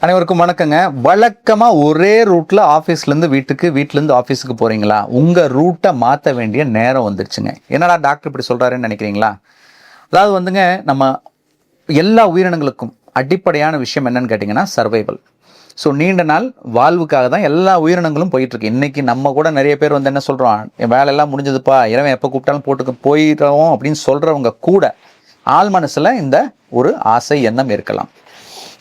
அனைவருக்கும் வணக்கங்க. வழக்கமாக ஒரே ரூட்டில் ஆஃபீஸ்லேருந்து வீட்டுக்கு, வீட்டிலேருந்து ஆஃபீஸுக்கு போகிறீங்களா? உங்கள் ரூட்டை மாற்ற வேண்டிய நேரம் வந்துருச்சுங்க. என்னடா டாக்டர் இப்படி சொல்கிறாருன்னு நினைக்கிறீங்களா? அதாவது வந்துங்க, நம்ம எல்லா உயிரினங்களுக்கும் அடிப்படையான விஷயம் என்னன்னு கேட்டிங்கன்னா சர்வைவல். ஸோ நீண்ட நாள் வாழ்வுக்காக தான் எல்லா உயிரினங்களும் போயிட்டுருக்கு. இன்றைக்கி நம்ம கூட நிறைய பேர் வந்து என்ன சொல்கிறோம், என் வேலையெல்லாம் முடிஞ்சதுப்பா, இறைவன் எப்போ கூப்பிட்டாலும் போட்டுக்க போயிடுறோம் அப்படின்னு சொல்கிறவங்க கூட ஆள் மனசில் இந்த ஒரு ஆசை எண்ணம் இருக்கலாம்.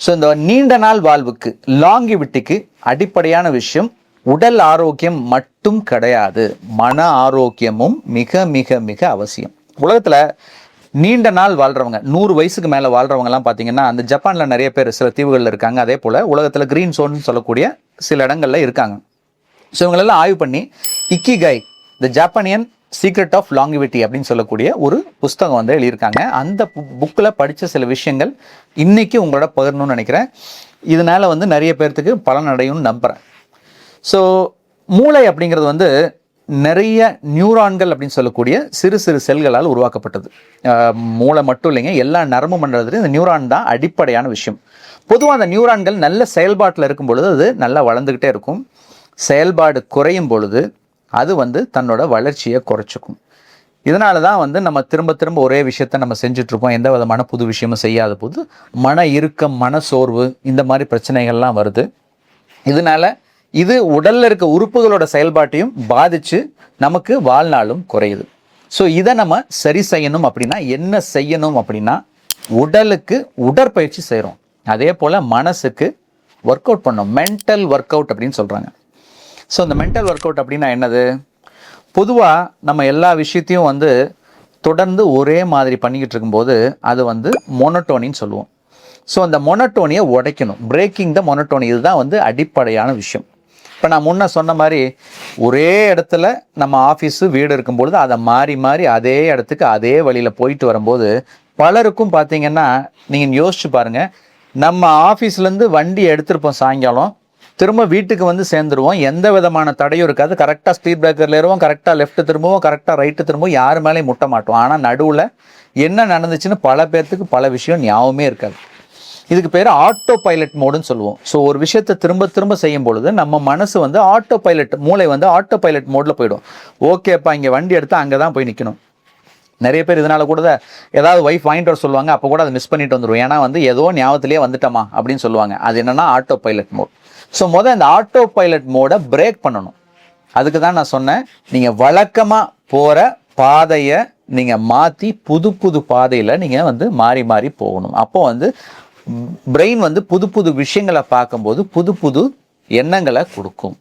ஸோ இந்த நீண்ட நாள் வாழ்வுக்கு, லாங்கிவிட்டிக்கு அடிப்படையான விஷயம் உடல் ஆரோக்கியம் மட்டும் கிடையாது, மன ஆரோக்கியமும் மிக மிக மிக அவசியம். உலகத்தில் நீண்ட நாள் வாழ்கிறவங்க, 100 வயசுக்கு மேலே வாழ்கிறவங்கலாம் பார்த்தீங்கன்னா, அந்த ஜப்பானில் நிறைய பேர் சில தீவுகளில் இருக்காங்க. அதே போல் உலகத்தில் க்ரீன் சோன் சொல்லக்கூடிய சில இடங்களில் இருக்காங்க. ஸோ இவங்களெல்லாம் ஆய்வு பண்ணி Ikigai, the Japanese secret of longevity அப்படின்னு சொல்லக்கூடிய ஒரு புஸ்தகம் வந்து எழுதியிருக்காங்க. அந்த புக்கில் படித்த சில விஷயங்கள் இன்றைக்கி உங்களோட பகிரணும்னு நினைக்கிறேன். இதனால் வந்து நிறைய பேர்த்துக்கு பலன் அடையும்னு நம்புகிறேன். ஸோ மூளை அப்படிங்கிறது வந்து நிறைய நியூரான்கள் அப்படின்னு சொல்லக்கூடிய சிறு சிறு செல்களால் உருவாக்கப்பட்டது. மூளை மட்டும் இல்லைங்க, எல்லா நரம்பு மண்டலத்துலையும் இந்த நியூரான் தான் அடிப்படையான விஷயம். பொதுவாக அந்த நியூரான்கள் நல்ல செயல்பாட்டில் இருக்கும் பொழுது அது நல்லா வளர்ந்துக்கிட்டே இருக்கும். செயல்பாடு குறையும் பொழுது அது வந்து தன்னோட வளர்ச்சியை குறைச்சிக்கும். இதனால தான் வந்து நம்ம திரும்ப திரும்ப ஒரே விஷயத்த நம்ம செஞ்சிட்ருக்கோம். எந்த விதமான புது விஷயமும் செய்யாத போது மன இறுக்கம், மன சோர்வு, இந்த மாதிரி பிரச்சனைகள்லாம் வருது. இதனால இது உடலில் இருக்க உறுப்புகளோட செயல்பாட்டையும் பாதித்து நமக்கு வாழ்நாளும் குறையுது. ஸோ இதை நம்ம சரி செய்யணும் அப்படின்னா என்ன செய்யணும் அப்படின்னா, உடலுக்கு உடற்பயிற்சி செய்கிறோம், அதே போல் மனசுக்கு ஒர்க் அவுட் பண்ணோம். மென்டல் ஒர்க் அவுட் அப்படின்னு சொல்கிறாங்க. ஸோ இந்த மென்டல் ஒர்க் அவுட் அப்படின்னா என்னது? பொதுவாக நம்ம எல்லா விஷயத்தையும் வந்து தொடர்ந்து ஒரே மாதிரி பண்ணிக்கிட்டு இருக்கும்போது அது வந்து மொனோட்டோனின்னு சொல்லுவோம். ஸோ அந்த மொனோட்டோனியை உடைக்கணும், பிரேக்கிங் த மொனோட்டோனி. இதுதான் வந்து அடிப்படையான விஷயம். இப்போ நான் முன்ன சொன்ன மாதிரி ஒரே இடத்துல நம்ம ஆஃபீஸு வீடு இருக்கும்பொழுது அதை மாறி மாறி அதே இடத்துக்கு அதே வழியில் போயிட்டு வரும்போது பலருக்கும் பார்த்தீங்கன்னா, நீங்கள் யோசிச்சு பாருங்கள், நம்ம ஆஃபீஸ்லேருந்து வண்டி எடுத்துருப்போம், சாயங்காலம் திரும்ப வீட்டுக்கு வந்து சேர்ந்துருவோம், எந்த விதமான தடையும் இருக்காது. கரெக்டாக ஸ்பீட் பிரேக்கரில் ஏறுவோம், கரெக்டாக லெஃப்ட்டு திரும்புவோம், கரெக்டாக ரைட்டு திரும்புவோம், யார் மேலேயும் முட்ட மாட்டோம். ஆனால் நடுவில் என்ன நடந்துச்சுன்னு பல பேர்த்துக்கு பல விஷயம் ஞாபகமே இருக்காது. இதுக்கு பேர் ஆட்டோ பைலட் மோடுன்னு சொல்லுவோம். ஸோ ஒரு விஷயத்தை திரும்ப திரும்ப செய்யும் பொழுது நம்ம மனசு வந்து ஆட்டோ பைலட், மூளை வந்து ஆட்டோ பைலட் மோடில் போயிடும். ஓகேப்பா, இங்கே வண்டி எடுத்தால் அங்கே தான் போய் நிற்கணும். நிறைய பேர் இதனால் கூட ஏதாவது ஒய்ஃப் வாங்கிட்டு வர சொல்லுவாங்க, அப்போ கூட அதை மிஸ் பண்ணிட்டு வந்துடுவோம். ஏன்னா வந்து ஏதோ ஞாபகத்திலே வந்துட்டோமா அப்படின்னு சொல்லுவாங்க. அது என்னென்னா ஆட்டோ பைலட் மோட். ஸோ இந்த ஆட்டோ பைலட் மோடை பிரேக் பண்ணணும். அதுக்கு தான் நான் சொன்னேன், நீங்கள் வழக்கமாக போகிற பாதையை நீங்கள் மாற்றி புது புது பாதையில் நீங்கள் வந்து மாறி மாறி போகணும். அப்போ வந்து பிரெயின் வந்து புது புது விஷயங்களை பார்க்கும்போது புது புது எண்ணங்களை கொடுக்கும்.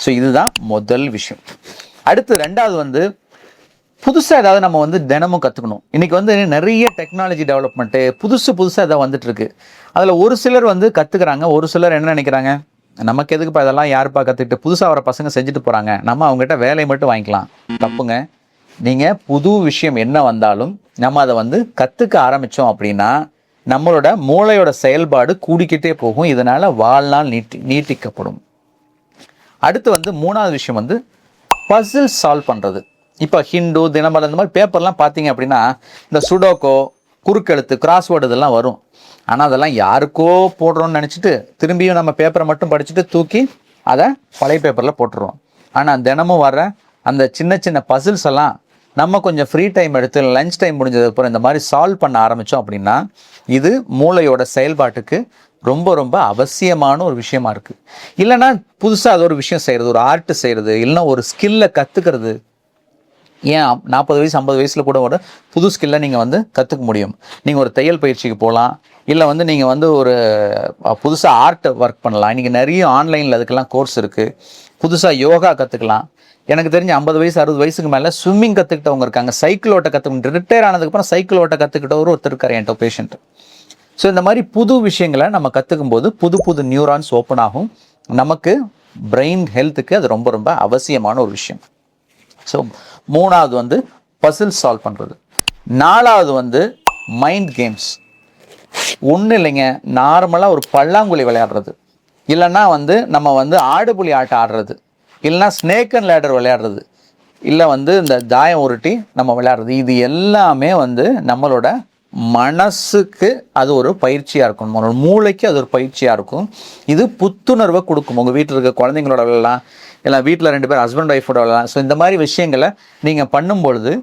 ஸோ இதுதான் முதல் விஷயம். அடுத்து ரெண்டாவது வந்து புதுசாக ஏதாவது நம்ம வந்து தினமும் கற்றுக்கணும். இன்றைக்கி வந்து நிறைய டெக்னாலஜி டெவலப்மெண்ட்டு புதுசாக எதாவது வந்துட்டுருக்கு. அதில் ஒரு சிலர் வந்து கற்றுக்குறாங்க, ஒரு சிலர் என்ன நினைக்கிறாங்க, நமக்கு எதுக்குப்பா இதெல்லாம், யாருப்பா கற்றுக்கிட்டு, புதுசாக வர பசங்க செஞ்சுட்டு போகிறாங்க, நம்ம அவங்ககிட்ட வேலையை மட்டும் வாங்கிக்கலாம். தப்புங்க. நீங்கள் புது விஷயம் என்ன வந்தாலும் நம்ம அதை வந்து கற்றுக்க ஆரம்பித்தோம் அப்படின்னா நம்மளோட மூளையோட செயல்பாடு கூடிக்கிட்டே போகும். இதனால் வாழ்நாள் நீட்டிக்கப்படும். அடுத்து வந்து மூணாவது விஷயம் வந்து பசில் சால்வ் பண்ணுறது. இப்போ ஹிண்டு, தினமலர், இந்த மாதிரி பேப்பர்லாம் பார்த்தீங்க அப்படின்னா இந்த சுடோக்கோ, குறுக்கெழுத்து, கிராஸ்வேர்டு இதெல்லாம் வரும். ஆனால் அதெல்லாம் யாருக்கோ போடுறோன்னு நினச்சிட்டு திரும்பியும் நம்ம பேப்பரை மட்டும் படிச்சுட்டு தூக்கி அதை பழைய பேப்பரில் போட்டுருவோம். ஆனால் தினமும் வர்ற அந்த சின்ன சின்ன பசில்ஸ் எல்லாம் நம்ம கொஞ்சம் ஃப்ரீ டைம் எடுத்து லஞ்ச் டைம் முடிஞ்சதுக்கப்புறம் இந்த மாதிரி சால்வ் பண்ண ஆரம்பித்தோம் அப்படின்னா இது மூளையோட செயல்பாட்டுக்கு ரொம்ப ரொம்ப அவசியமான ஒரு விஷயமா இருக்குது. இல்லைன்னா புதுசாக அது ஒரு விஷயம் செய்கிறது, ஒரு ஆர்ட் செய்கிறது, இல்லைன்னா ஒரு ஸ்கில்லை கற்றுக்கிறது. ஏன் 40 வயசு 50 வயசில் கூட ஒரு புது ஸ்கில்லை நீங்கள் வந்து கற்றுக்க முடியும். நீங்கள் ஒரு தையல் பயிற்சிக்கு போகலாம், இல்லை வந்து நீங்கள் வந்து ஒரு புதுசாக ஆர்ட் ஒர்க் பண்ணலாம். இன்றைக்கி நிறைய ஆன்லைனில் அதுக்கெல்லாம் கோர்ஸ் இருக்குது. புதுசாக யோகா கற்றுக்கலாம். எனக்கு தெரிஞ்ச 50 வயசு 60 வயசுக்கு மேலே ஸ்விம்மிங் கற்றுக்கிட்டவங்க இருக்காங்க. சைக்கிள் ஓட்ட கற்றுக்கிட்டு ரிட்டையர் ஆனதுக்கப்புறம் சைக்கிள் ஓட்ட கற்றுக்கிட்டவர் ஒருத்தர் இருக்கார் என்கிட்ட பேஷண்ட். ஸோ இந்த மாதிரி புது விஷயங்களை நம்ம கற்றுக்கும் போது புது புது நியூரான்ஸ் ஓப்பன் ஆகும். நமக்கு பிரெயின் ஹெல்த்துக்கு அது ரொம்ப ரொம்ப அவசியமான ஒரு விஷயம். ஸோ மூணாவது வந்து பசில் சால்வ் பண்ணுறது. நாலாவது வந்து மைண்ட் கேம்ஸ். ஒன்றும் இல்லைங்க, நார்மலாக ஒரு பல்லாங்குழி விளையாடுறது, இல்லைன்னா வந்து நம்ம வந்து ஆடுபுலி ஆட்டம் ஆடுறது, இல்லைனா ஸ்னேக் அண்ட் லேடர் விளையாடுறது, இல்லை வந்து இந்த தாயம் உருட்டி நம்ம விளையாடுறது. இது எல்லாமே வந்து நம்மளோட மனசுக்கு அது ஒரு பயிற்சியாக இருக்கும், உங்களோட மூளைக்கு அது ஒரு பயிற்சியாக இருக்கும். இது புத்துணர்வை கொடுக்கும். உங்கள் வீட்டில் இருக்க குழந்தைங்களோட விளையாடலாம், இல்லை வீட்டில் 2 பேர் ஹஸ்பண்ட் ஒய்ஃபோட விளையாடலாம். ஸோ இந்த மாதிரி விஷயங்களை நீங்கள் பண்ணும்பொழுது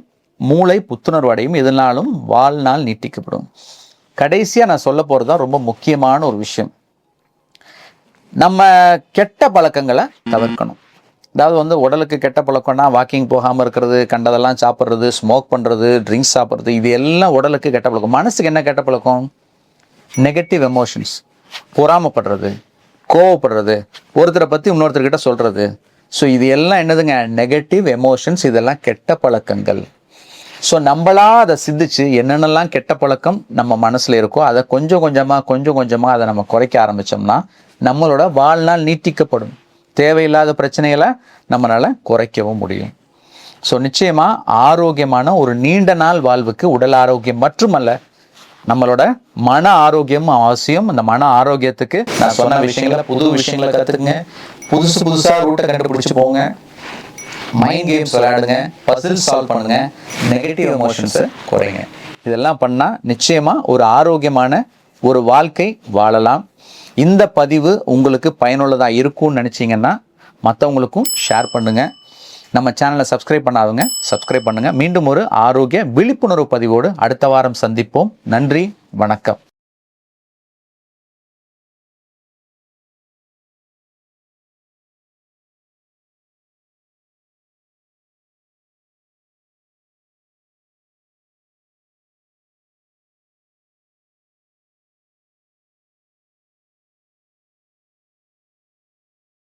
மூளை புத்துணர்வு அடையும், இதனாலும் வாழ்நாள் நீட்டிக்கப்படும். கடைசியாக நான் சொல்ல போகிறது தான் ரொம்ப முக்கியமான ஒரு விஷயம். நம்ம கெட்ட பழக்கங்களை தவிர்க்கணும். அதாவது உடலுக்கு கெட்ட பழக்கம்னா வாக்கிங் போகாமல் இருக்கிறது, கண்டதெல்லாம் சாப்பிட்றது, ஸ்மோக் பண்ணுறது, ட்ரிங்க்ஸ் சாப்பிட்றது, இது எல்லாம் உடலுக்கு கெட்ட பழக்கம். மனசுக்கு என்ன கெட்ட பழக்கம்? நெகட்டிவ் எமோஷன்ஸ், பொறாமப்படுறது, கோவப்படுறது, ஒருத்தரை பற்றி இன்னொருத்தர்கிட்ட சொல்கிறது. ஸோ இது எல்லாம் என்னதுங்க? Negative emotions. இதெல்லாம் கெட்ட பழக்கங்கள். ஸோ நம்மளா அதை சிந்திச்சு என்னென்னலாம் கெட்ட பழக்கம் நம்ம மனசில் இருக்கோ அதை கொஞ்சம் கொஞ்சமாக அதை நம்ம குறைக்க ஆரம்பித்தோம்னா நம்மளோட வாழ்நாள் நீட்டிக்கப்படும். தேவையில்லாத பிரச்சனைகளை நம்மளால் குறைக்கவும் முடியும். ஸோ நிச்சயமாக ஆரோக்கியமான ஒரு நீண்ட நாள் வாழ்வுக்கு உடல் ஆரோக்கியம் மட்டுமல்ல, நம்மளோட மன ஆரோக்கியமும் அவசியம். அந்த மன ஆரோக்கியத்துக்கு நான் சொன்ன விஷயங்களை, புது விஷயங்களை கற்றுக்குங்க, புதுசாக ரூட்டை கண்டுபிடிச்சு போங்க, மைண்ட் கேம்ஸ் விளையாடுங்க, பசில் சால்வ் பண்ணுங்க, நெகட்டிவ் எமோஷன்ஸை குறைங்க. இதெல்லாம் பண்ணால் நிச்சயமாக ஒரு ஆரோக்கியமான ஒரு வாழ்க்கை வாழலாம். இந்த பதிவு உங்களுக்கு பயனுள்ளதாக இருக்கும்னு நினச்சிங்கன்னா மற்றவங்களுக்கும் ஷேர் பண்ணுங்கள். நம்ம சேனலை சப்ஸ்கிரைப் பண்ணாதவங்க சப்ஸ்கிரைப் பண்ணுங்கள். மீண்டும் ஒரு ஆரோக்கிய விழிப்புணர்வு பதிவோடு அடுத்த வாரம் சந்திப்போம். நன்றி, வணக்கம்.